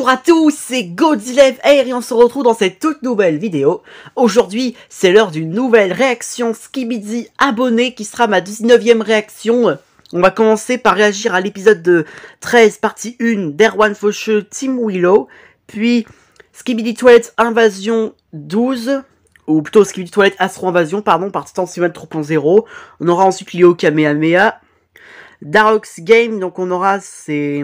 Bonjour à tous, c'est Godzilla Air et on se retrouve dans cette toute nouvelle vidéo. Aujourd'hui, c'est l'heure d'une nouvelle réaction Skibidi abonné qui sera ma 19e réaction. On va commencer par réagir à l'épisode de 13 partie 1 d'Erwan Faucheux Team Willow, puis Skibidi Toilet Invasion 12, ou plutôt Skibidi Toilet Astro Invasion, pardon, par Titan Steven 3.0. On aura ensuite Lio Kamehameha, Darox Game, donc on aura ces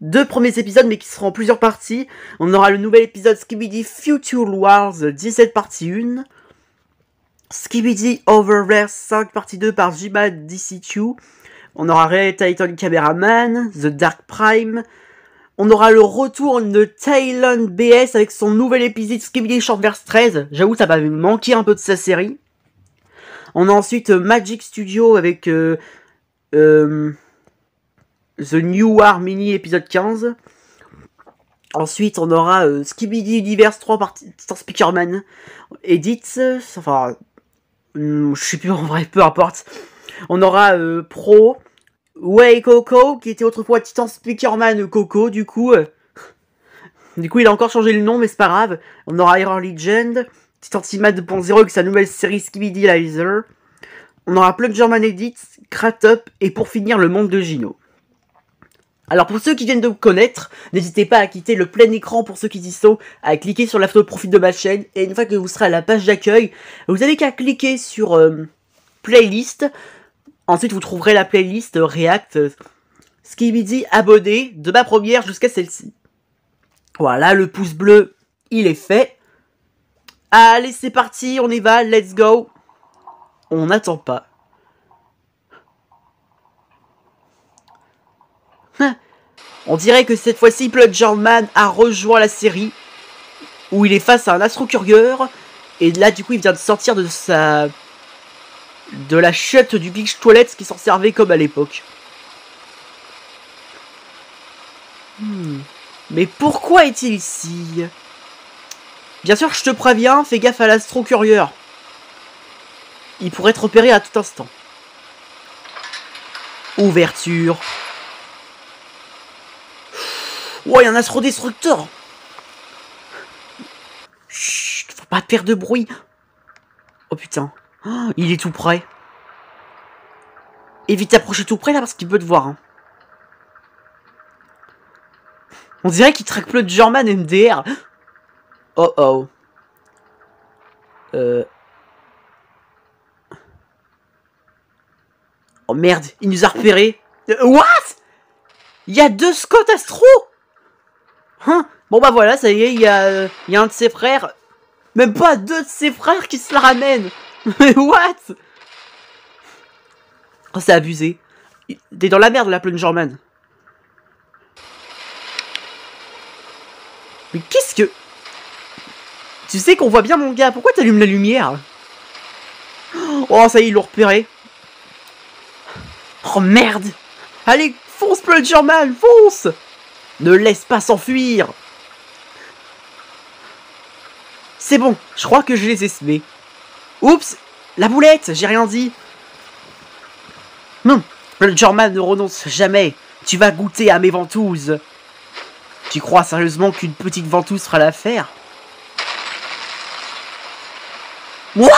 deux premiers épisodes mais qui seront en plusieurs parties. On aura le nouvel épisode Skibidi Future Wars 17 partie 1, Skibidi Oververse 5 partie 2 par Jiba DCQ. On aura Ray Titan Cameraman, The Dark Prime. On aura le retour de Talon BS avec son nouvel épisode Skibidi Shortverse 13. J'avoue ça m'avait manqué un peu de sa série. On a ensuite Magic Studio avec The New War Mini épisode 15. Ensuite, on aura Skibidi Universe 3 par Titan Speakerman Edit. Enfin, je sais plus en vrai, peu importe. On aura Pro, Way Coco, qui était autrefois Titan Speakerman Coco, du coup, il a encore changé le nom, mais c'est pas grave. On aura Error Legend, Titan Steelman 2.0 avec sa nouvelle série Skibidi Laser. On aura Plungerman Edit, Cratop, et pour finir, le monde de Gino. Alors pour ceux qui viennent de me connaître, n'hésitez pas à quitter le plein écran pour ceux qui y sont, à cliquer sur la photo de profil de ma chaîne, et une fois que vous serez à la page d'accueil, vous avez qu'à cliquer sur playlist. Ensuite vous trouverez la playlist React Skibidi abonné de ma première jusqu'à celle-ci. Voilà, le pouce bleu, il est fait. Allez, c'est parti, on y va, let's go. On n'attend pas. On dirait que cette fois-ci, Plungerman a rejoint la série, où il est face à un Astro Courier, et là, du coup, il vient de sortir de la chute du Big Toilette qui s'en servait comme à l'époque. Mais pourquoi est-il ici? Bien sûr, je te préviens, fais gaffe à l'Astro Courier. Il pourrait être repéré à tout instant. Ouverture. Oh, il y a un Astro-Destructeur. Chut, faut pas faire de bruit. Oh putain. Oh, il est tout près. Évite d'approcher tout près là parce qu'il peut te voir. Hein. On dirait qu'il traque Plungerman MDR. Oh oh. Oh merde, il nous a repéré. What? Il y a deux Scott Astro. Hein? Bon bah voilà, ça y est, il y a un de ses frères. Même pas deux de ses frères qui se la ramènent. Mais what? Oh, c'est abusé. T'es dans la merde, la Plungerman. Mais qu'est-ce que... Tu sais qu'on voit bien, mon gars. Pourquoi t'allumes la lumière? Oh, ça y est, ils l'ont repéré. Oh, merde. Allez, fonce, Plungerman, fonce. Ne laisse pas s'enfuir. C'est bon, je crois que je les ai semés. Oups, la boulette, j'ai rien dit. Non, Plungerman ne renonce jamais. Tu vas goûter à mes ventouses. Tu crois sérieusement qu'une petite ventouse fera l'affaire? What?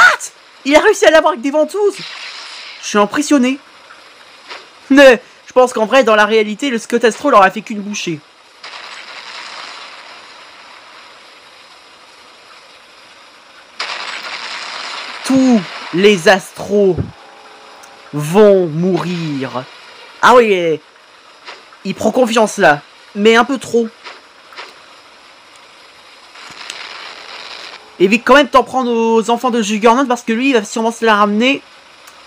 Il a réussi à l'avoir avec des ventouses. Je suis impressionné. Mais je pense qu'en vrai, dans la réalité, le Scott Astro leur a fait qu'une bouchée. Tous les astros vont mourir. Ah oui, il prend confiance là, mais un peu trop. Évite quand même t'en prendre aux enfants de Juggernaut parce que lui, il va sûrement se la ramener.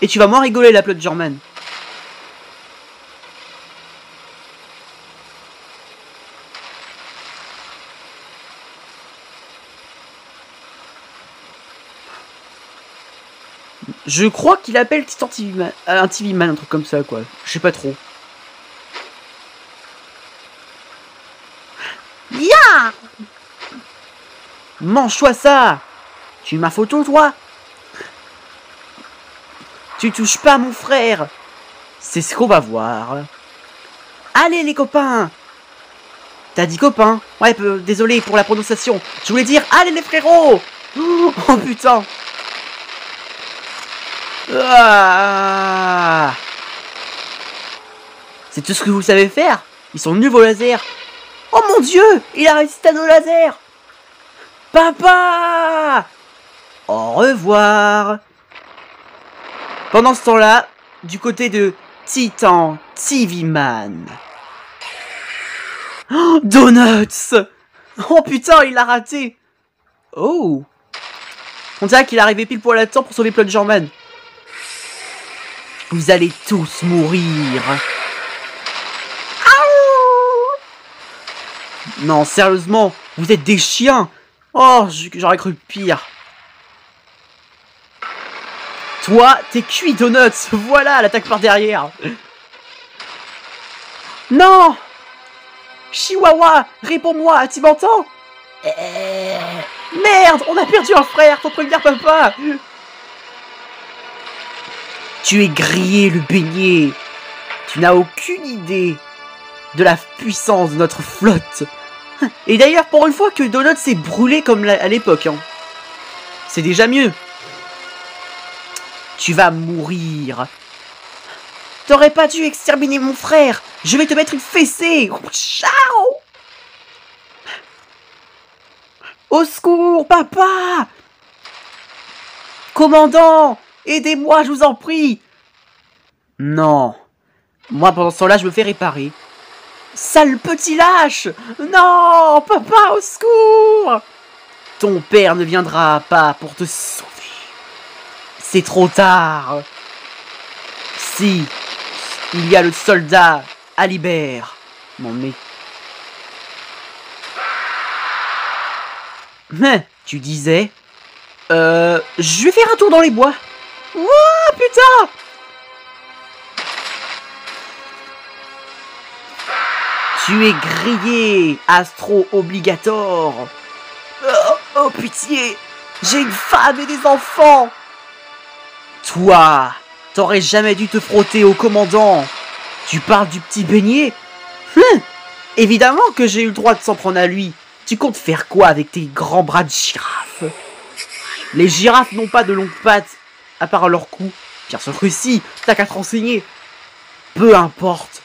Et tu vas moins rigoler, la Plungerman. Je crois qu'il appelle Titan TV Man, un TV Man, un truc comme ça, quoi. Je sais pas trop. Ya! Mange-toi ça! Tu ma photo, toi? Tu touches pas mon frère! C'est ce qu'on va voir. Allez, les copains! T'as dit copain? Ouais, désolé pour la prononciation. Je voulais dire, allez les frérots! Oh putain! Ah, c'est tout ce que vous savez faire? Ils sont nuls au laser. Oh mon dieu! Il a résisté à nos lasers! Papa! Au revoir! Pendant ce temps-là, du côté de Titan TV Man. Oh, Donuts! Oh putain, il l'a raté! Oh! On dirait qu'il est arrivé pile poil à temps pour sauver Plunger Man. Vous allez tous mourir. Non, sérieusement, vous êtes des chiens. Oh, j'aurais cru pire. Toi, t'es cuit, Donuts. Voilà, l'attaque par derrière. Non! Chihuahua, réponds-moi, tu m'entends? Merde, on a perdu un frère, faut prévenir papa. Tu es grillé, le beignet. Tu n'as aucune idée de la puissance de notre flotte. Et d'ailleurs, pour une fois que Donuts s'est brûlé comme à l'époque, hein. C'est déjà mieux. Tu vas mourir. T'aurais pas dû exterminer mon frère. Je vais te mettre une fessée. Ciao. Au secours, papa. Commandant, aidez-moi, je vous en prie. Non. Moi, pendant ce temps-là, je me fais réparer. Sale petit lâche. Non, papa, au secours. Ton père ne viendra pas pour te sauver. C'est trop tard. Si, il y a le soldat Alibert. Non mais... tu disais... je vais faire un tour dans les bois. Wouah, putain! Tu es grillé, Astro Obligator. Oh, pitié, j'ai une femme et des enfants. Toi, t'aurais jamais dû te frotter au commandant. Tu parles du petit beignet? Évidemment que j'ai eu le droit de s'en prendre à lui. Tu comptes faire quoi avec tes grands bras de girafe? Les girafes n'ont pas de longues pattes, à part leur cou. Bien sûr que si, t'as qu'à te renseigner. Peu importe.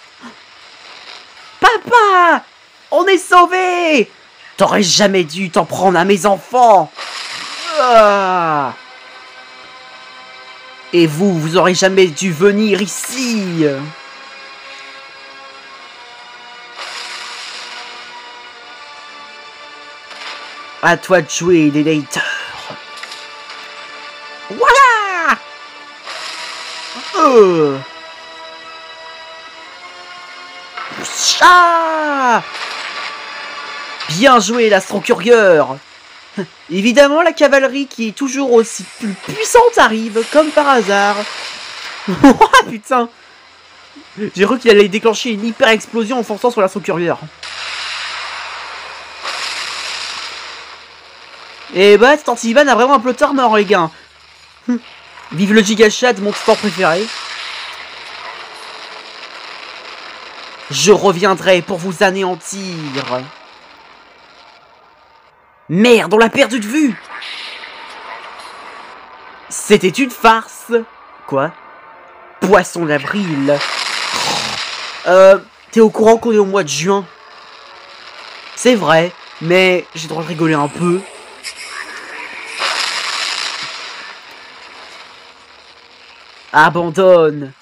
Papa! On est sauvés! T'aurais jamais dû t'en prendre à mes enfants! Ah! Et vous aurez jamais dû venir ici! À toi de jouer, Dénator! Voilà! Ah! Bien joué, l'Astro-Courrier! Évidemment, la cavalerie qui est toujours aussi plus puissante arrive, comme par hasard. Oh putain! J'ai cru qu'il allait déclencher une hyper-explosion en forçant sur l'Astro-Courrier. Et bah, Tantiban a vraiment un plot armor, les gars. Vive le Gigachad, mon sport préféré. Je reviendrai pour vous anéantir. Merde, on l'a perdu de vue. C'était une farce. Quoi? Poisson d'avril. T'es au courant qu'on est au mois de juin? C'est vrai, mais j'ai le droit de rigoler un peu. Abandonne.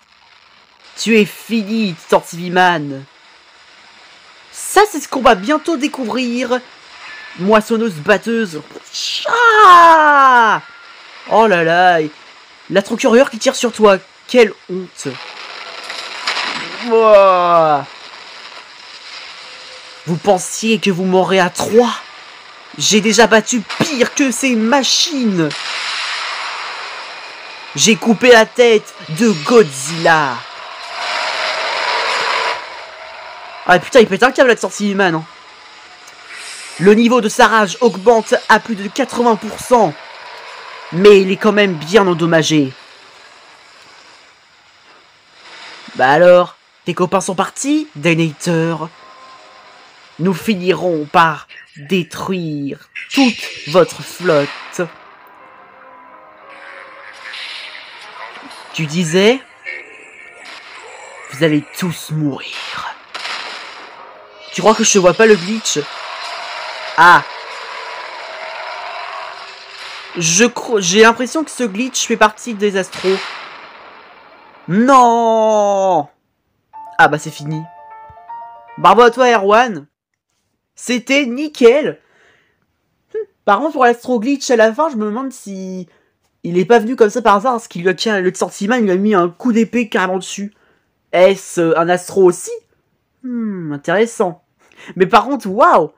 Tu es fini, Tortiviman. Ça, c'est ce qu'on va bientôt découvrir. Moissonneuse batteuse. Ah, oh là là. L'Astro-Courrier qui tire sur toi. Quelle honte. Wow. Vous pensiez que vous m'aurez à 3? J'ai déjà battu pire que ces machines. J'ai coupé la tête de Godzilla. Ah putain, il pète un câble la Tortiviman, hein. Le niveau de sa rage augmente à plus de 80%. Mais il est quand même bien endommagé. Bah alors, tes copains sont partis, Dénator? nous finirons par détruire toute votre flotte. Tu disais, vous allez tous mourir. Tu crois que je vois pas le glitch? Ah. J'ai l'impression que ce glitch fait partie des astros. Non. Ah bah c'est fini. Bravo à toi Erwan. C'était nickel. Par contre pour l'astro glitch à la fin, je me demande si il est pas venu comme ça par hasard, parce qu'il lui a le Swordsman, il lui a mis un coup d'épée carrément dessus. Est-ce un astro aussi? Intéressant. Mais par contre, waouh!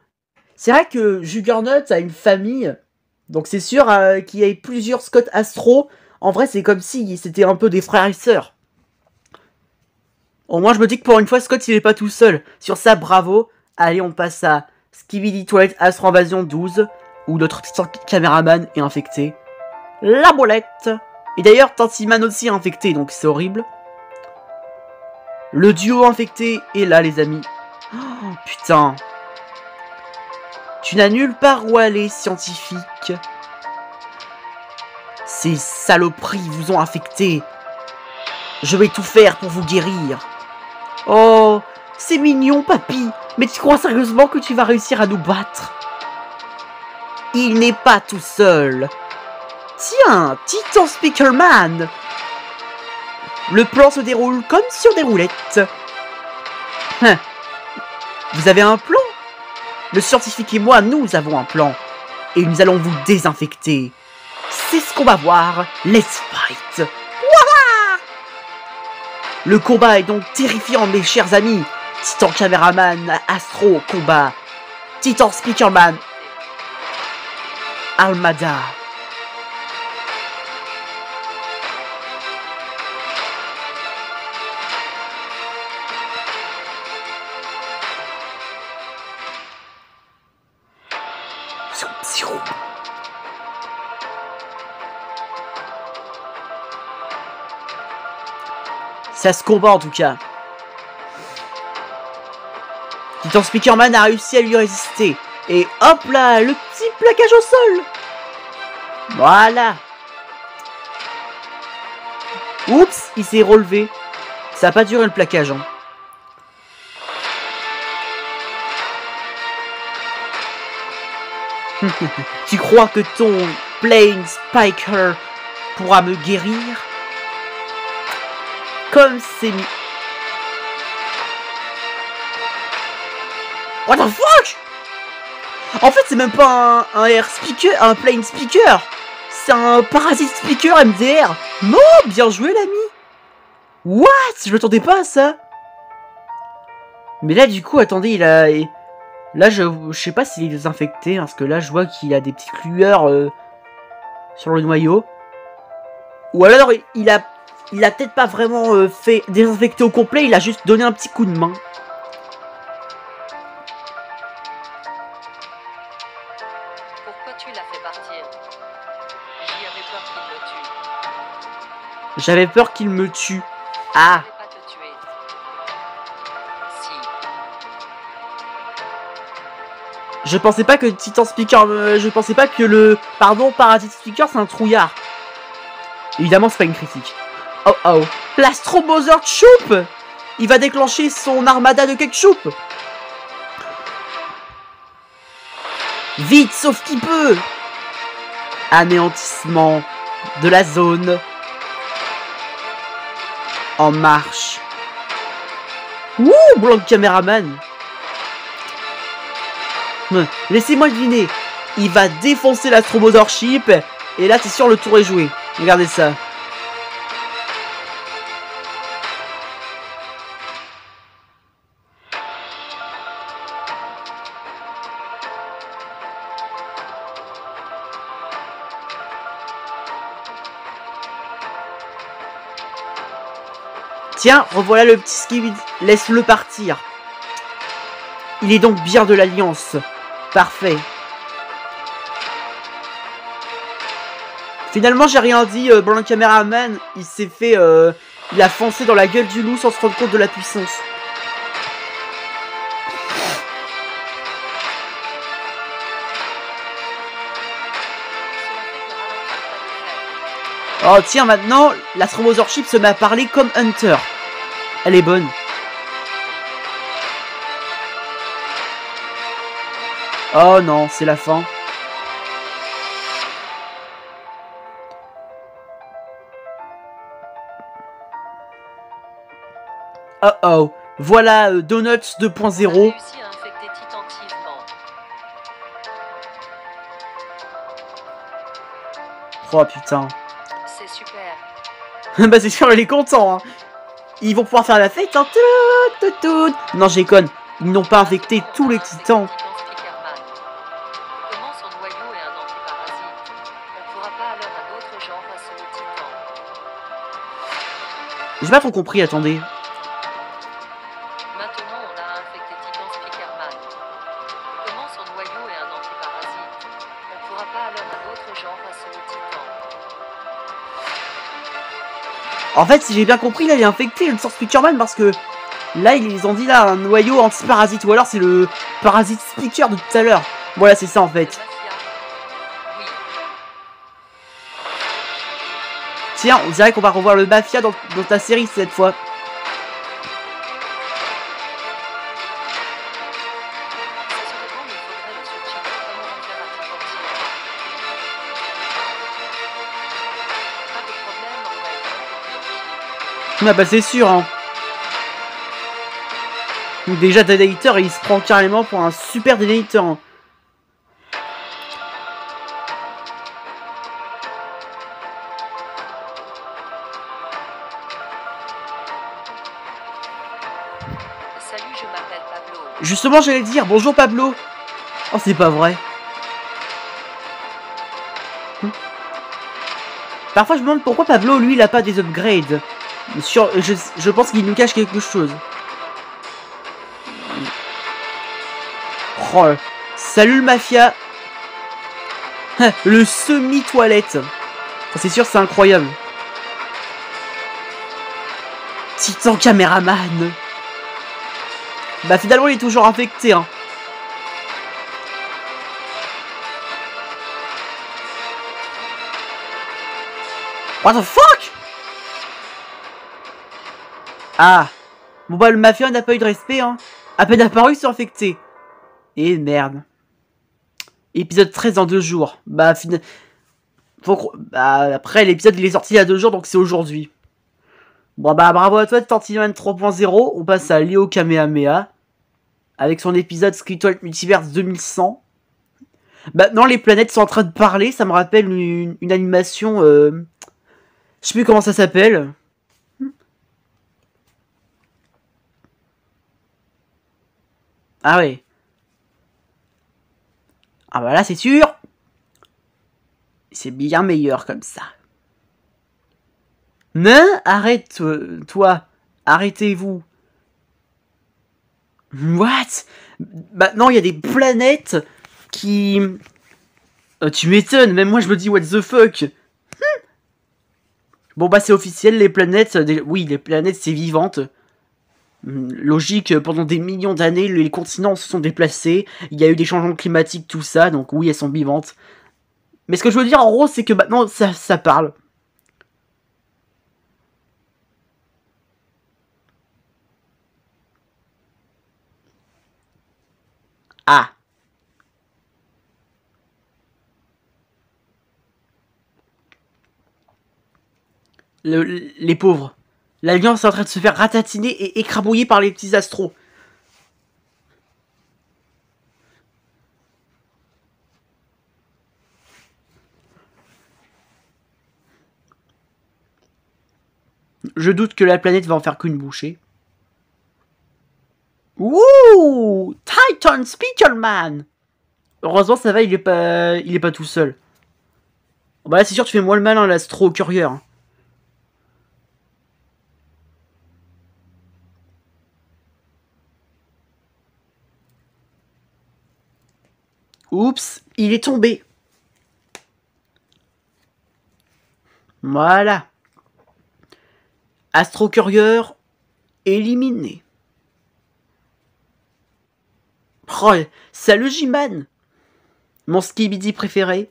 C'est vrai que Juggernaut a une famille, donc c'est sûr qu'il y ait plusieurs Scott Astro. En vrai, c'est comme si c'était un peu des frères et sœurs. Au moins, je me dis que pour une fois, Scott, il est pas tout seul. Sur ça, bravo. Allez, on passe à Skibidi Toilet Astro Invasion 12, où notre petit caméraman est infecté. La bolette! Et d'ailleurs, Tantiman aussi est infecté, donc c'est horrible. Le duo infecté est là, les amis. Oh, putain. Tu n'as nulle part où aller, scientifique. Ces saloperies vous ont infecté. Je vais tout faire pour vous guérir. Oh, c'est mignon, papy. Mais tu crois sérieusement que tu vas réussir à nous battre? Il n'est pas tout seul. Tiens, Titan Speakerman. Le plan se déroule comme sur des roulettes. Vous avez un plan? Le scientifique et moi, nous avons un plan. Et nous allons vous désinfecter. C'est ce qu'on va voir. Let's fight. Wouah! Le combat est donc terrifiant, mes chers amis. Titan Caméraman, Astro, combat. Titan Speakerman, Almada. Ça se combat en tout cas. Titan Speakerman a réussi à lui résister. Et hop là, le petit plaquage au sol. Voilà. Oups, il s'est relevé. Ça n'a pas duré le plaquage. Hein. Tu crois que ton Plane Spiker pourra me guérir? Comme c'est mis. What the fuck? En fait, c'est même pas un air speaker, un plane speaker. C'est un parasite speaker MDR. Non, bien joué l'ami. What? Je m'attendais pas à ça. Mais là, du coup, attendez, il a... Là, je sais pas s'il est désinfecté, parce que là, je vois qu'il a des petites lueurs sur le noyau. Ou alors, il a peut-être pas vraiment fait désinfecter au complet, il a juste donné un petit coup de main. Pourquoi tu l'as fait partir? J'avais peur qu'il me tue. J'avais peur qu'il me tue. Ah! Je vais pas te tuer. Si. Je pensais pas que Titan Speaker... je pensais pas que le... Pardon, Parasite Speaker, c'est un trouillard. Évidemment, c'est pas une critique. Oh oh. L'Astro Bowser Choup! Il va déclencher son armada de ketchup. Vite, sauf qu'il peut. Anéantissement de la zone. En marche. Ouh, blanc caméraman. Laissez-moi deviner. Il va défoncer l'Astro Bowser Chip. Et là, c'est sûr, le tour est joué. Regardez ça. Tiens, revoilà le petit Skibidi. Laisse-le partir. Il est donc bien de l'Alliance. Parfait. Finalement, j'ai rien dit. Blanc Caméraman, il s'est fait... il a foncé dans la gueule du loup sans se rendre compte de la puissance. Oh tiens, maintenant, l'Astromothership se met à parler comme Hunter. Elle est bonne. Oh non, c'est la fin. Oh oh. Voilà Donuts 2.0. Oh putain. C'est super. Bah c'est sûr, il est content. Hein. Ils vont pouvoir faire la fête. Hein. Tout. Non, j'ai conne. Ils n'ont pas infecté tous les titans. Comment son noyau est un antiparasite, on pourra pas alors un autre genre face aux titans. J'ai pas trop compris, attendez. Maintenant, on a infecté Titan Speakerman. Comment son noyau est un antiparasite, on pourra pas alors un autre genre face aux titans. En fait, si j'ai bien compris, là, il est infecté le Sort Speakerman parce que là, ils ont dit là un noyau anti-parasite. Ou alors c'est le parasite speaker de tout à l'heure. Voilà, c'est ça en fait. Oui. Tiens, on dirait qu'on va revoir le Mafia dans ta série cette fois. Assurément, il faudrait le switcher. Comment en faire un type entier? Pas de problème, on va être technologie. Ah bah c'est sûr, hein. Déjà, Déléiteur, il se prend carrément pour un super Déléiteur. Hein. Salut, je m'appelle Pablo. Justement, j'allais dire, bonjour Pablo. Oh, c'est pas vrai. Parfois, je me demande pourquoi Pablo, lui, il a pas des upgrades. Je pense qu'il nous cache quelque chose. Oh, salut le Mafia. Le semi-toilette. C'est sûr, c'est incroyable. Titan caméraman. Bah finalement, il est toujours infecté. Hein. What the fuck? Ah. Bon bah le Mafia n'a pas eu de respect. Hein. À peine apparu, c'est infecté. Et merde. Épisode 13 en 2 jours. Bah, après, l'épisode il est sorti il y a 2 jours, donc c'est aujourd'hui. Bon, bah, bravo à toi, Tantiman 3.0. On passe à Léo Kamehameha. Avec son épisode Skeletal Multiverse 2100. Maintenant, les planètes sont en train de parler. Ça me rappelle une animation. Je sais plus comment ça s'appelle. Ah ouais. Ah bah là, c'est sûr. C'est bien meilleur comme ça. Non, arrête, toi. Arrêtez-vous. What? Maintenant, il y a des planètes qui... tu m'étonnes, même moi je me dis what the fuck. Bon bah c'est officiel, les planètes... Oui, les planètes c'est vivante. Logique, pendant des millions d'années, les continents se sont déplacés, il y a eu des changements climatiques, tout ça, donc oui, elles sont vivantes. Mais ce que je veux dire, en gros, c'est que maintenant, ça parle. Ah. Les pauvres. L'Alliance est en train de se faire ratatiner et écrabouiller par les petits astros. Je doute que la planète va en faire qu'une bouchée. Wouh! Titan Speakerman! Heureusement, ça va, il est pas tout seul. Bah là, c'est sûr, tu fais moins le malin, l'astro curieux. Hein. Oups, il est tombé. Voilà. Astro Courier éliminé. Oh, salut J-Man. Mon skibidi préféré.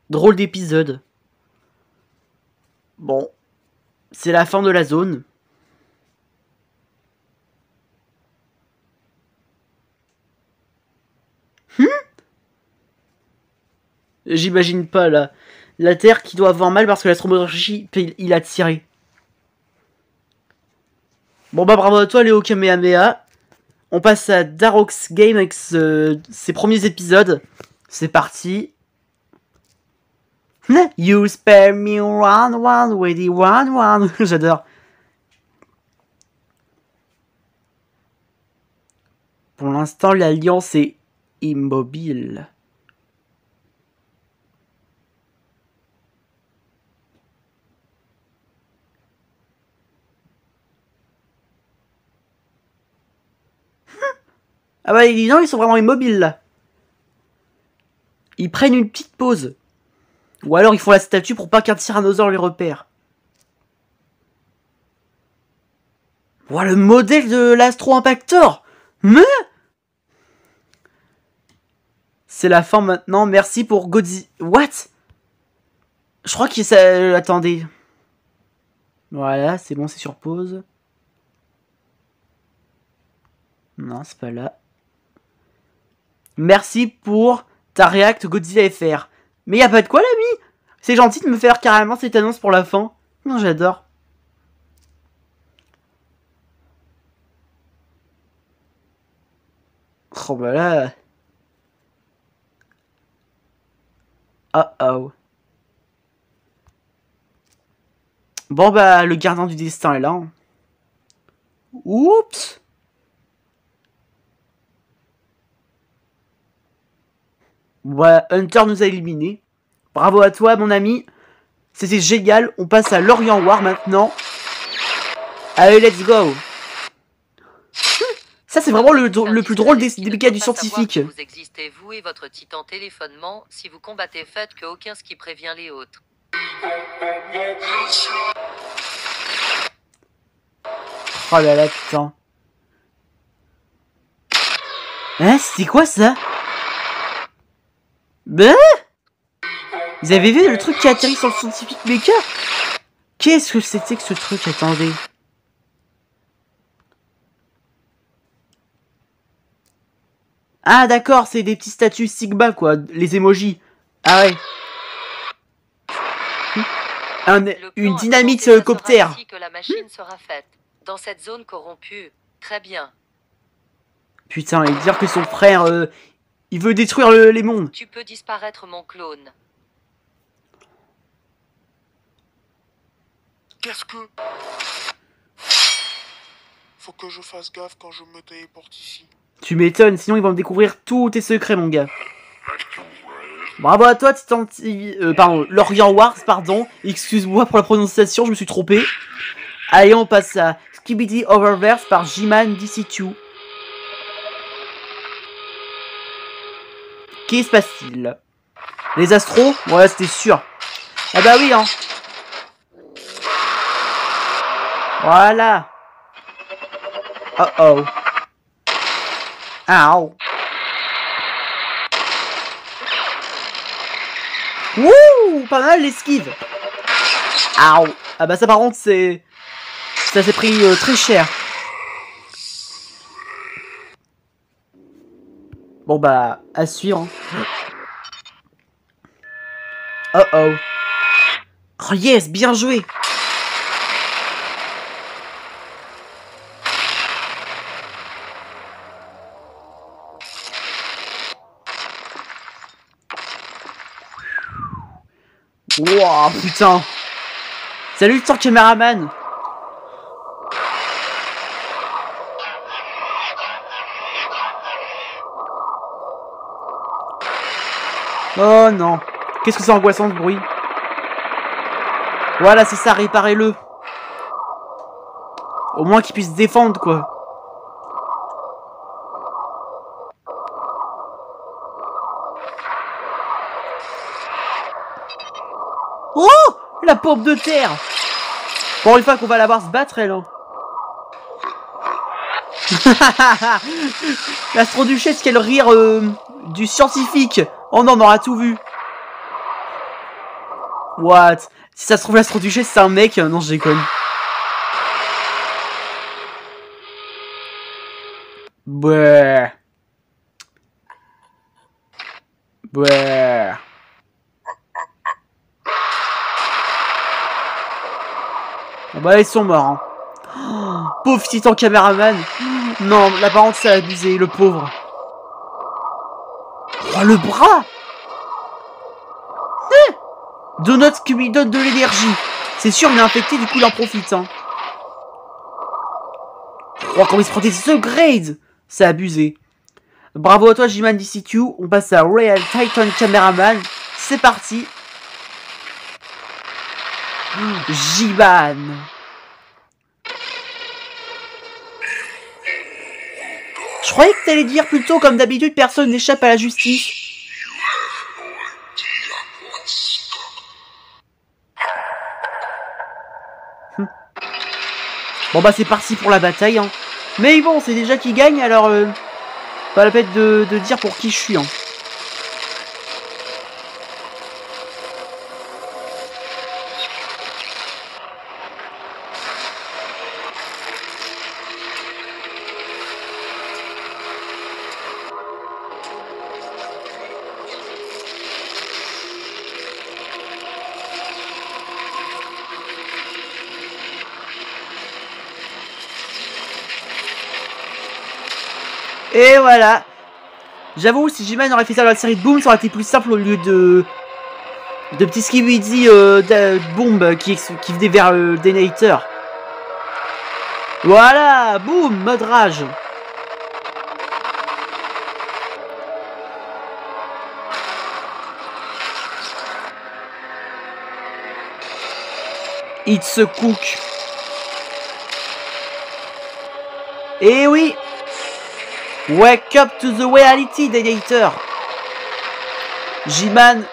Drôle d'épisode. Bon. C'est la fin de la zone. J'imagine pas, là. La Terre qui doit avoir mal parce que l'astromonologie, il a tiré. Bon bah bravo à toi, Léo Kamehameha. On passe à Darox Game avec ses premiers épisodes. C'est parti. You spare me one, ready one. J'adore. Pour l'instant, l'Alliance est immobile. Ah bah non, ils sont vraiment immobiles là. Ils prennent une petite pause. Ou alors ils font la statue pour pas qu'un tyrannosaure les repère. Voilà le modèle de l'Astro Impactor. Mais c'est la fin maintenant. Merci pour Godzilla. What? Je crois qu'il ça. Attendez. Voilà, c'est bon, c'est sur pause. Non, c'est pas là. Merci pour ta React Godzilla FR. Mais y a pas de quoi, l'ami. C'est gentil de me faire carrément cette annonce pour la fin. Non, j'adore. Oh bah là. Oh. Bon bah, le gardien du destin est là. Hein. Oups. Ouais, Hunter nous a éliminés. Bravo à toi, mon ami. C'était génial. On passe à l'Orient War maintenant. Allez, let's go. Ça, c'est vraiment le plus drôle des cas du scientifique. Vous existez, vous et votre titan téléphonement. Si vous combattez, faites que aucun ski prévient les autres. Oh là là, putain. Hein, c'était quoi ça? Ben, vous avez vu le truc qui a atterri sur le scientifique maker? Qu'est-ce que c'était que ce truc? Attendez. Ah d'accord, c'est des petits statuts Sigma quoi, les emojis. Ah ouais. Une dynamite coptère. Ainsi que la machine sera faite. Dans cette zone corrompue. Très bien. Putain, et dire que son frère, il veut détruire les mondes. Tu peux disparaître, mon clone. Qu'est-ce que... Faut que je fasse gaffe quand je me téléporte ici. Tu m'étonnes, sinon ils vont me découvrir tous tes secrets, mon gars. Bravo à toi, Titan... pardon, Lorient Wars, pardon. Excuse-moi pour la prononciation, je me suis trompé. Allez, on passe à Skibidi Oververse par J-Man DC2. Qu'est-ce qui se passe-t-il? Les astros? Ouais, c'était sûr. Ah bah oui, hein. Voilà. Oh. Ow. Wouh, pas mal l'esquive. Ow. Ah bah ça par contre c'est... Ça s'est pris très cher. Bon bah, à suivre. Oh. Oh yes, bien joué. Wouah, putain. Salut, ton caméraman. Oh non. Qu'est-ce que c'est angoissant ce bruit? Voilà, c'est ça, réparez-le. Au moins qu'il puisse se défendre, quoi. Oh, la pompe de terre. Pour une fois qu'on va la voir se battre, elle. Hein. L'astroduchesse, quel rire du scientifique. Oh non, on aura tout vu. What? Si ça se trouve, l'Astro Duchesse, c'est un mec. Non, je déconne. Ouais. Ouais. Ah bah, ils sont morts. Hein. Oh, pauvre titan caméraman. Non, la parente, ça a abusé, le pauvre. Oh, le bras. Donut qui lui donne de l'énergie. C'est sûr, il est infecté, du coup, il en profite. Hein. Oh, comment il se prend des upgrades. C'est abusé. Bravo à toi, J-Man DCQ. On passe à Royal Titan Cameraman. C'est parti. J-Man. Je croyais que t'allais dire plutôt, comme d'habitude, personne n'échappe à la justice. Bon bah c'est parti pour la bataille. Hein. Mais bon, c'est déjà qui gagne, alors pas la peine de dire pour qui je suis. Hein. Et voilà. J'avoue, si J-Man aurait fait ça dans la série de Boom, ça aurait été plus simple au lieu de petits skibidi bombe qui venait vers le Denator. Voilà, boum, mode rage. It's a cook. Et oui. Wake up to the reality, Denator. J-Man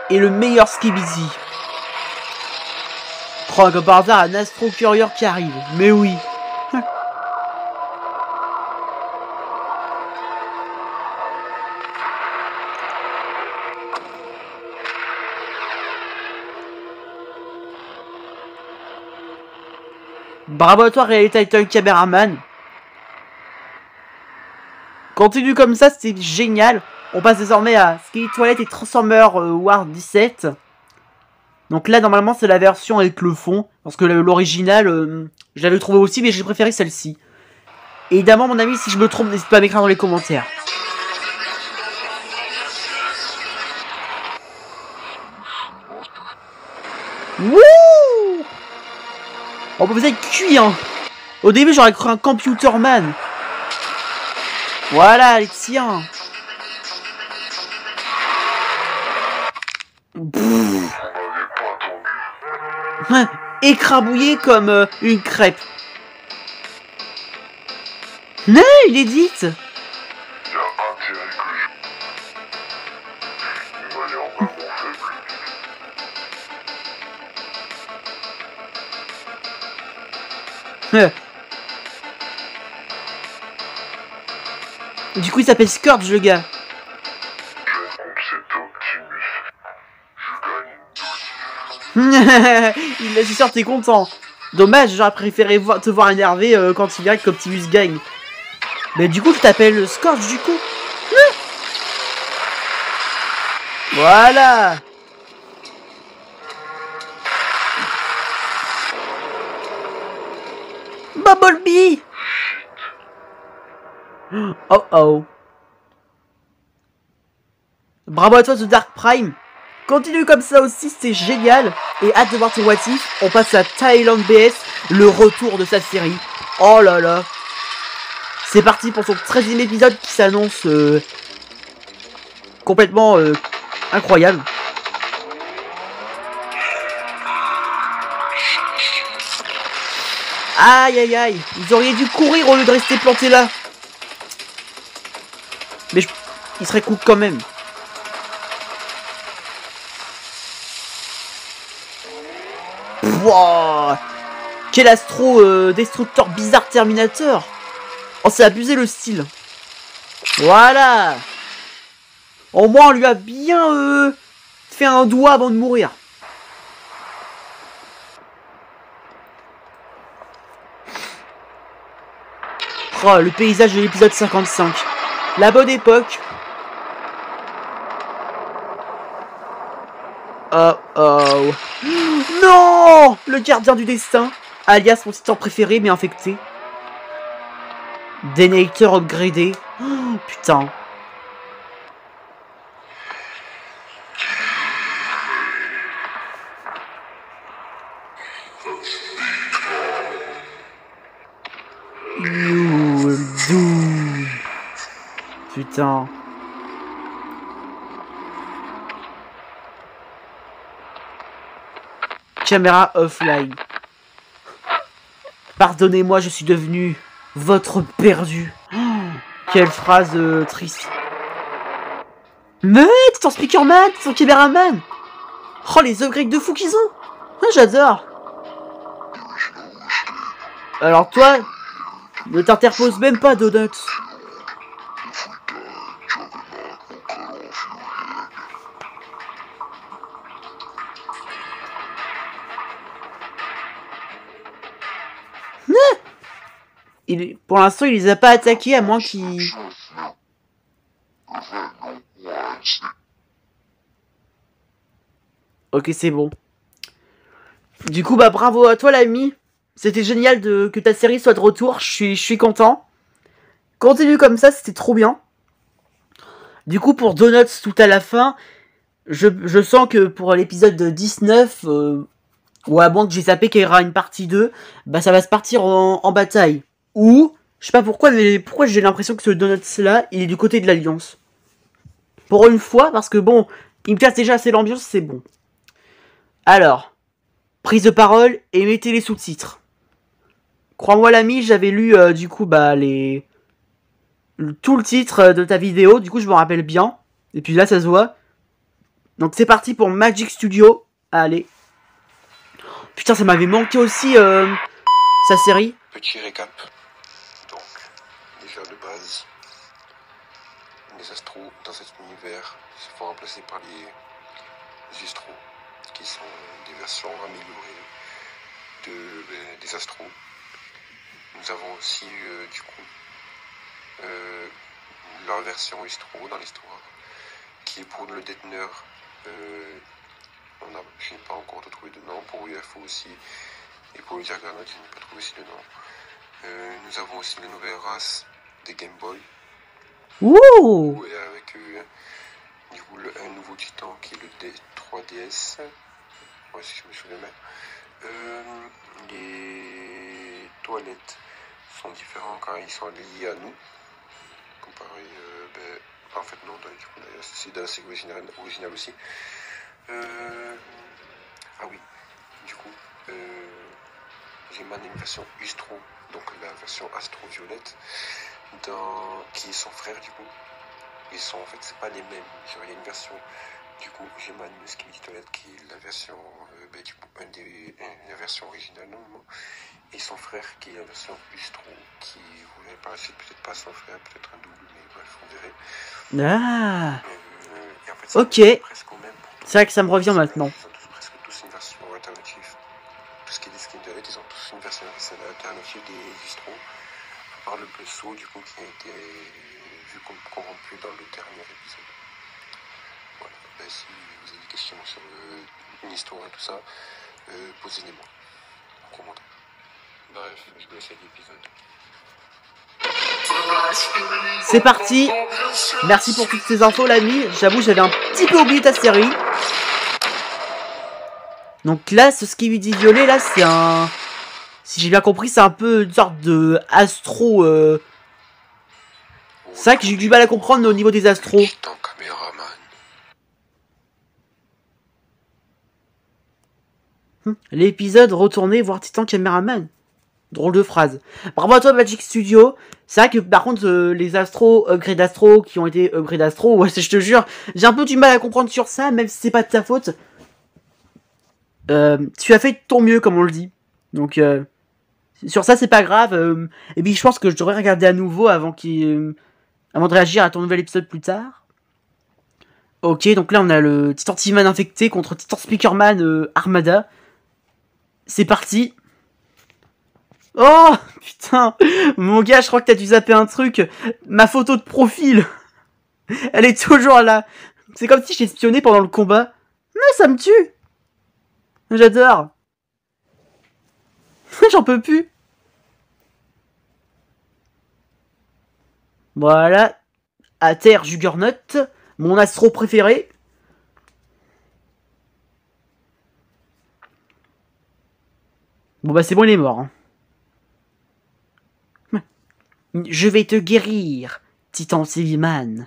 est le meilleur skibidi. Oh, comme par hasard, un Astro Courier qui arrive. Mais oui. Bravo à toi, Reality Titan Cameraman. Continue comme ça, c'est génial. On passe désormais à Skibidi Toilet et Transformer War 17. Donc là, normalement, c'est la version avec le fond. Parce que l'original, je l'avais trouvé aussi, mais j'ai préféré celle-ci. Évidemment, mon ami, si je me trompe, n'hésite pas à m'écrire dans les commentaires. Wouh! Oh, bah vous êtes cuit, hein. Au début, j'aurais cru un Computerman. Voilà, les tiens. Écrabouillé comme une crêpe. Non, il est dit. Du coup, il s'appelle Scourge, le gars. Il est sûr, t'es content. Dommage, j'aurais préféré te voir énervé quand il verrait qu'Optimus gagne. Mais du coup, je t'appelle Scourge, du coup. Voilà. Bumblebee. Oh oh. Bravo à toi, The Dark Prime. Continue comme ça aussi, c'est génial. Et hâte de voir ton what if. On passe à Thailand BS, le retour de sa série. Oh là là. C'est parti pour son 13e épisode qui s'annonce complètement incroyable. Aïe aïe aïe. Ils auraient dû courir au lieu de rester plantés là. Mais il serait cool quand même. Wow. Quel astro destructeur bizarre Terminator. Oh, c'est abusé le style. Voilà. Au moins on lui a bien fait un doigt avant de mourir. Oh, le paysage de l'épisode 55. La bonne époque. Oh oh. Non! Le gardien du destin, alias mon titan préféré mais infecté. Dénator upgradé. Oh, putain. You will do. Putain. Caméra offline. Pardonnez-moi, je suis devenu votre perdu. Oh, quelle phrase triste. Mais t'es ton speakerman, t'es ton caméraman. Oh, les upgrades de fou qu'ils ont. Ah, j'adore. Alors toi, ne t'interpose même pas, Donuts. Pour l'instant, il les a pas attaqués à moins qu'il... Ok, c'est bon. Du coup, bah bravo à toi, l'ami. C'était génial que ta série soit de retour. Je suis content. Continue comme ça, c'était trop bien. Du coup, pour Donuts tout à la fin, je sens que pour l'épisode 19, ou à moins que j'ai sapé qu'il y aura une partie 2, bah ça va se partir en bataille. Ou, je sais pas pourquoi, mais pourquoi j'ai l'impression que ce Donuts-là, il est du côté de l'Alliance. Pour une fois, parce que bon, il me casse déjà assez l'ambiance, c'est bon. Alors, prise de parole et mettez les sous-titres. Crois-moi l'ami, j'avais lu du coup bah tout le titre de ta vidéo, du coup je me rappelle bien. Et puis là ça se voit. Donc c'est parti pour Magic Studio. Allez. Putain, ça m'avait manqué aussi sa série. Petit récap. Donc, déjà de base, les astros dans cet univers se font remplacer par les Istros, qui sont des versions améliorées des astros. Nous avons aussi du coup leur version Istro dans l'histoire, qui est pour le déteneur. Je n'ai pas encore trouvé de nom. Pour UFO aussi et pour le Juggernaut, je n'ai pas trouvé aussi de nom. Nous avons aussi la nouvelle race des Game Boy. Ouh! Et avec du coup, un nouveau titan qui est le D3DS. Ouais, si je me souviens bien. Les toilettes sont différents car ils sont liés à nous. Comparé, en fait non, c'est dans la série originale aussi. Ah oui, du coup, j'ai une version Ustro, donc la version Astro-Violette, qui est son frère du coup. Ils sont en fait, c'est pas les mêmes. Il y a une version, du coup, j'ai ma Skibidi Toilette qui est la version, du coup, la version originale normalement. Et son frère qui est la version Ustro, qui vous verrez par la suite, peut-être pas son frère, peut-être un double, mais bref, on verrait. Ah! Et en fait, ok. presque au même. C'est vrai que ça me revient maintenant. Ils ont presque tous une version alternative. Tout ce qui est des skins de LED, ils ont tous une version alternative des Istros. À part le Blesseau, du coup, qui a été vu comme corrompu dans le dernier épisode. Voilà. Ben, si vous avez des questions sur une histoire et tout ça, posez-les-moi en commentaire. Bref, je vous laisse avec l'épisode. C'est parti. Merci pour toutes ces infos, l'ami. J'avoue, j'avais un petit peu oublié ta série. Donc là, ce Skibidi violet, là, c'est un... Si j'ai bien compris, c'est un peu une sorte de astro... C'est vrai que j'ai eu du mal à comprendre au niveau des astros. L'épisode retourné voir Titan Caméraman. Drôle de phrase. Bravo à toi, Magic Studio. C'est vrai que par contre, les astros, upgrade astro, qui ont été upgrade astro, ouais, je te jure, j'ai un peu du mal à comprendre sur ça, même si c'est pas de ta faute. Tu as fait de ton mieux, comme on le dit. Donc, sur ça, c'est pas grave. Et puis, je pense que je devrais regarder à nouveau avant de réagir à ton nouvel épisode plus tard. Ok, donc là, on a le Titan T-Man infecté contre Titan Speakerman Armada. C'est parti. Oh, putain. Mon gars, je crois que t'as dû zapper un truc. Ma photo de profil. Elle est toujours là. C'est comme si j'espionnais pendant le combat. Mais ça me tue. J'adore. J'en peux plus. Voilà. À terre, Juggernaut. Mon astro préféré. Bon bah c'est bon, il est mort. Hein. Je vais te guérir, Titan Civiman.